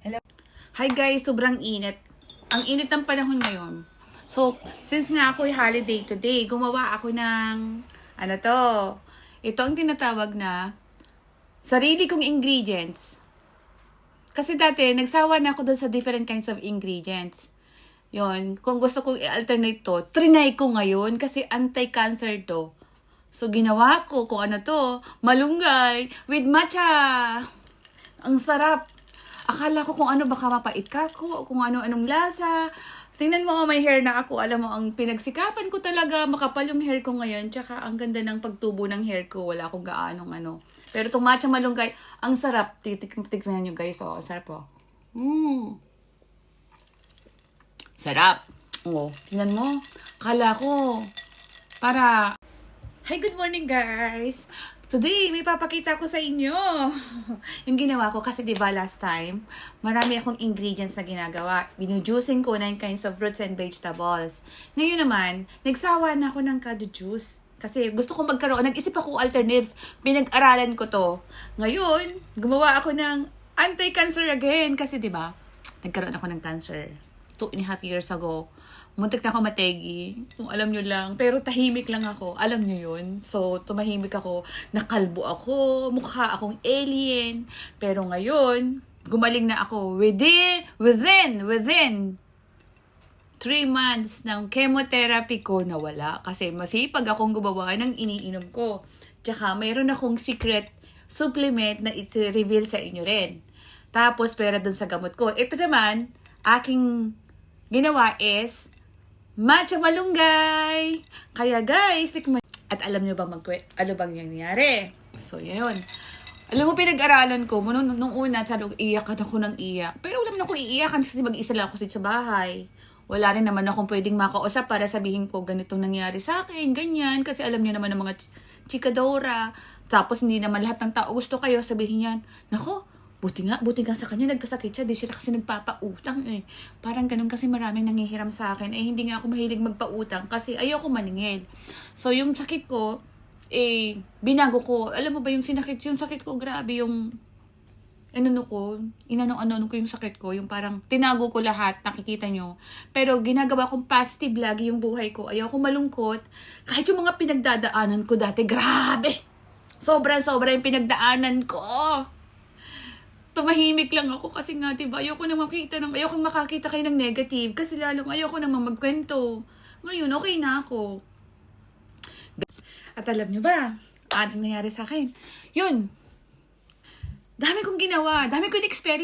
Hello. Hi guys, sobrang init. Ang init ng panahon ngayon. So, since nga ako holiday today, gumawa ako ng, ito ang tinatawag na sarili kong ingredients. Kasi dati, nagsawa na ako dun sa different kinds of ingredients. Yon, kung gusto kong i-alternate to, trinay ko ngayon kasi anti-cancer to. So, ginawa ko kung ano to, malunggay with matcha. Ang sarap. Akala ko kung ano, baka mapait ka ko, kung ano-anong lasa. Tingnan mo, may hair na ako. Alam mo, ang pinagsikapan ko talaga, makapal yung hair ko ngayon. Tsaka, ang ganda ng pagtubo ng hair ko. Wala akong gaanong ano. Pero itong matcha malunggay, ang sarap. Tikman nyo guys, oh. Sarap, oh. Sarap. Oh, tingnan mo. Akala ko, para... Hi, good morning guys! Today, may papakita ko sa inyo yung ginawa ko kasi diba last time, marami akong ingredients na ginagawa. Binujuicing ko 9 kinds of fruits and vegetables. Ngayon naman, nagsawa na ako ng kada juice. Kasi gusto kong magkaroon, nag-isip ako alternatives, pinag-aralan ko to. Ngayon, gumawa ako ng anti-cancer again. Kasi diba, nagkaroon ako ng cancer 2.5 years ago. Muntik na ako mategi, kung alam nyo lang. Pero tahimik lang ako. Alam nyo yun? So, tumahimik ako. Nakalbo ako. Mukha akong alien. Pero ngayon, gumaling na ako. Within 3 months ng chemotherapy ko nawala. Kasi masipag akong gumawa ng iniinom ko. Tsaka, mayroon akong secret supplement na i-reveal sa inyo rin. Tapos, pera dun sa gamot ko. Ito naman, aking ginawa is matcha malunggay. Kaya guys, tikman. At alam nyo ba ano bang nangyari? So, yun. Alam mo, pinag-aralan ko, nung una, sabi ko, iyakan ako ng iyak. Pero wala naman akong iiyakan kasi mag-isa lang ako sa bahay. Wala rin naman akong pwedeng makausap para sabihin ko, ganitong nangyari sa akin, ganyan. Kasi alam nyo naman ng mga chikadora. Tapos hindi naman lahat ng tao gusto kayo, sabihin yan, nako, buti nga sa kanya, nagkasakit siya, di siya kasi nagpapautang eh. Parang ganun kasi maraming nangihiram sa akin. Eh, hindi nga ako mahilig magpautang kasi ayoko maningil. So, yung sakit ko, binago ko. Alam mo ba yung sakit ko, grabe yung, inano ko yung sakit ko. Yung parang tinago ko lahat, nakikita nyo. Pero ginagawa kong positive lagi yung buhay ko. Ayoko malungkot. Kahit yung mga pinagdadaanan ko dati, grabe! Sobra-sobra yung pinagdaanan ko. Tumahimik lang ako kasi nga, diba, ayoko makakita kayo ng negative kasi lalong ayoko nang magkwento. Ngayon, okay na ako. At alam nyo ba, anong nangyari sa akin? Yun, dami kong ginawa, dami kong experiment.